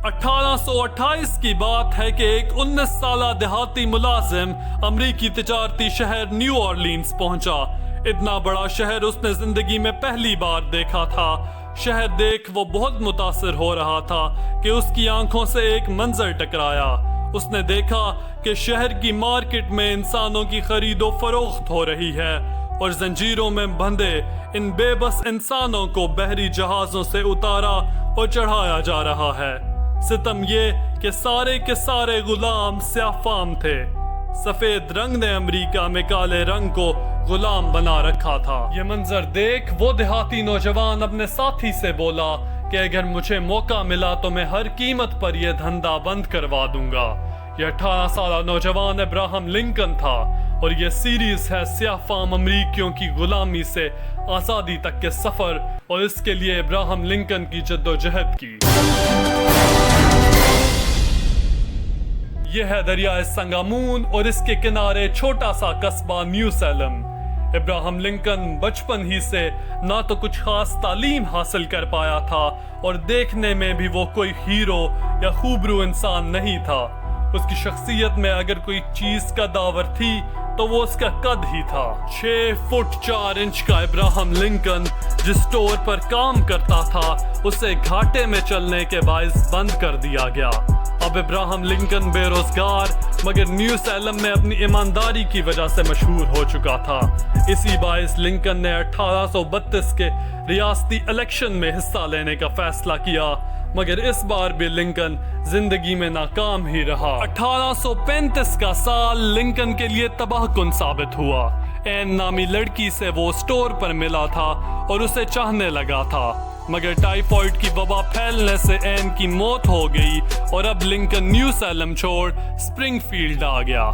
1828 کی بات ہے کہ ایک 19 سالہ دیہاتی ملازم امریکی تجارتی شہر نیو اورلینز پہنچا۔ اتنا بڑا شہر اس نے زندگی میں پہلی بار دیکھا تھا۔ شہر دیکھ وہ بہت متاثر ہو رہا تھا کہ اس کی آنکھوں سے ایک منظر ٹکرایا۔ اس نے دیکھا کہ شہر کی مارکیٹ میں انسانوں کی خرید و فروخت ہو رہی ہے اور زنجیروں میں بندھے ان بے بس انسانوں کو بحری جہازوں سے اتارا اور چڑھایا جا رہا ہے۔ ستم یہ کہ سارے غلام سیاہ فام تھے۔ سفید رنگ نے امریکہ میں کالے رنگ کو غلام بنا رکھا تھا۔ یہ منظر دیکھ وہ دیہاتی نوجوان اپنے ساتھی سے بولا کہ اگر مجھے موقع ملا تو میں ہر قیمت پر یہ دھندا بند کروا دوں گا۔ یہ 18 سالہ نوجوان ابراہم لنکن تھا اور یہ سیریز ہے سیاہ فام امریکیوں کی غلامی سے آزادی تک کے سفر اور اس کے لیے ابراہم لنکن کی جدوجہد کی۔ یہ ہے دریائے سنگامون اور اس کے کنارے چھوٹا سا قصبہ نیو سیلم۔ ابراہم لنکن بچپن ہی سے نہ تو کچھ خاص تعلیم حاصل کر پایا تھا اور دیکھنے میں بھی وہ کوئی ہیرو یا خوبرو انسان نہیں تھا۔ اس کی شخصیت میں اگر کوئی چیز کا داور تھی تو وہ اس کا قد ہی تھا۔ 6 فٹ 4 انچ کا ابراہم لنکن جس اسٹور پر کام کرتا تھا اسے گھاٹے میں چلنے کے باعث بند کر دیا گیا۔ اب ابراہم لنکن بے روزگار مگر نیو سیلم میں اپنی ایمانداری کی وجہ سے مشہور ہو چکا تھا۔ اسی باعث لنکن نے 1832 کے ریاستی الیکشن میں حصہ لینے کا فیصلہ کیا مگر اس بار بھی لنکن زندگی میں ناکام ہی رہا۔ 1835 کا سال لنکن کے لیے تباہ کن ثابت ہوا۔ این نامی لڑکی سے وہ اسٹور پر ملا تھا اور اسے چاہنے لگا تھا مگر ٹائیفائیڈ کی وبا پھیلنے سے این کی موت ہو گئی اور اب لنکن نیو سیلم چھوڑ سپرنگ فیلڈ آ گیا۔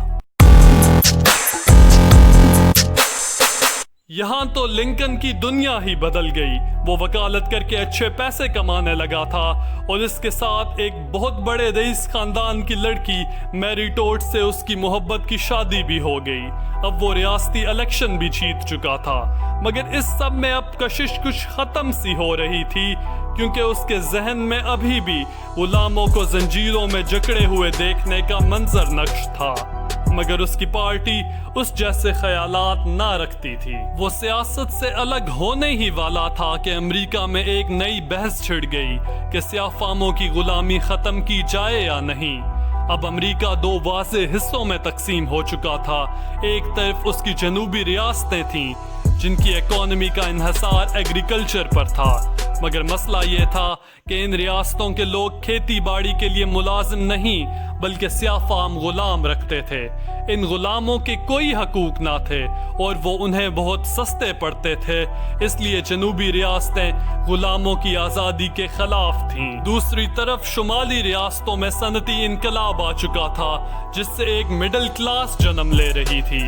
یہاں تو لنکن کی دنیا ہی بدل گئی۔ وہ وکالت کر کے اچھے پیسے کمانے لگا تھا اور اس کے ساتھ ایک بہت بڑے رئیس خاندان کی لڑکی میری ٹوٹ سے اس کی محبت کی شادی بھی ہو گئی۔ اب وہ ریاستی الیکشن بھی جیت چکا تھا مگر اس سب میں اب کشش کچھ ختم سی ہو رہی تھی کیونکہ اس کے ذہن میں ابھی بھی غلاموں کو زنجیروں میں جکڑے ہوئے دیکھنے کا منظر نقش تھا مگر اس کی پارٹی اس جیسے خیالات نہ رکھتی تھی۔ وہ سیاست سے الگ ہونے ہی والا تھا کہ امریکہ میں ایک نئی بحث چھڑ گئی کہ سیاہ فاموں کی غلامی ختم کی جائے یا نہیں۔ اب امریکہ 2 واضح حصوں میں تقسیم ہو چکا تھا۔ ایک طرف اس کی جنوبی ریاستیں تھیں جن کی اکانومی کا انحصار ایگریکلچر پر تھا مگر مسئلہ یہ تھا کہ ان ریاستوں کے لوگ کھیتی باڑی کے لیے ملازم نہیں بلکہ سیاہ فام غلام رکھتے تھے۔ ان غلاموں کے کوئی حقوق نہ تھے اور وہ انہیں بہت سستے پڑتے تھے، اس لیے جنوبی ریاستیں غلاموں کی آزادی کے خلاف تھیں۔ دوسری طرف شمالی ریاستوں میں صنعتی انقلاب آ چکا تھا جس سے ایک مڈل کلاس جنم لے رہی تھی۔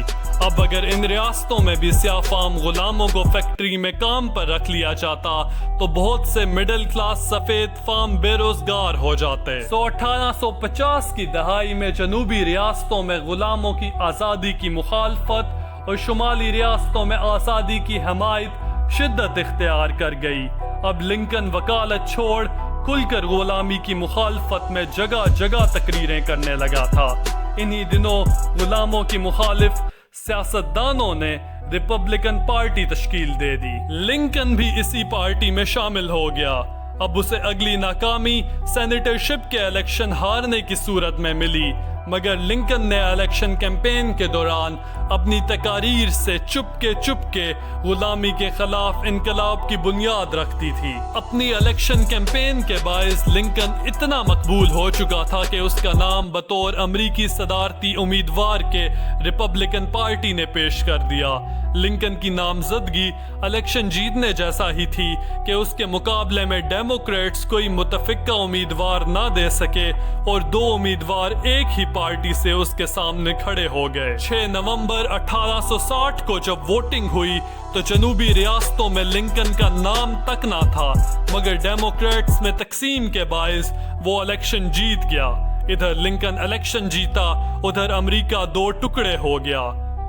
اب اگر ان ریاستوں میں بھی سیاہ فام غلاموں کو فیکٹری میں کام پر رکھ لیا جاتا تو بہت سے مڈل کلاس سفید فام بے روزگار ہو جاتے۔ 1850 کی دہائی میں جنوبی ریاستوں میں غلاموں کی آزادی کی مخالفت اور شمالی ریاستوں میں آزادی کی حمایت شدت اختیار کر گئی۔ اب لنکن وکالت چھوڑ کھل کر غلامی کی مخالفت میں جگہ جگہ تقریریں کرنے لگا تھا۔ انہی دنوں غلاموں کی مخالف سیاستدانوں نے ریپبلکن پارٹی تشکیل دے دی۔ لنکن بھی اسی پارٹی میں شامل ہو گیا۔ اب اسے اگلی ناکامی سینیٹرشپ کے الیکشن ہارنے کی صورت میں ملی مگر لنکن نے الیکشن کیمپین کے دوران اپنی تقاریر سے چپ کے غلامی کے خلاف انقلاب کی بنیاد رکھتی تھی۔ اپنی الیکشن کیمپین کے باعث لنکن اتنا مقبول ہو چکا تھا کہ اس کا نام بطور امریکی صدارتی امیدوار کے ریپبلکن پارٹی نے پیش کر دیا۔ لنکن کی نامزدگی الیکشن جیتنے جیسا ہی تھی کہ اس کے مقابلے میں ڈیموکریٹس کوئی متفقہ امیدوار نہ دے سکے اور 2 امیدوار ایک ہی پارٹی سے اس کے سامنے کھڑے ہو گئے۔ 6 نومبر 1860 کو جب ووٹنگ ہوئی تو جنوبی ریاستوں میں لنکن کا نام تک نہ تھا مگر ڈیموکریٹس میں تقسیم کے باعث وہ الیکشن جیت گیا۔ ادھر لنکن الیکشن جیتا ادھر امریکہ 2 ٹکڑے ہو گیا۔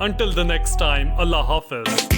Until the next time, Allah Hafiz।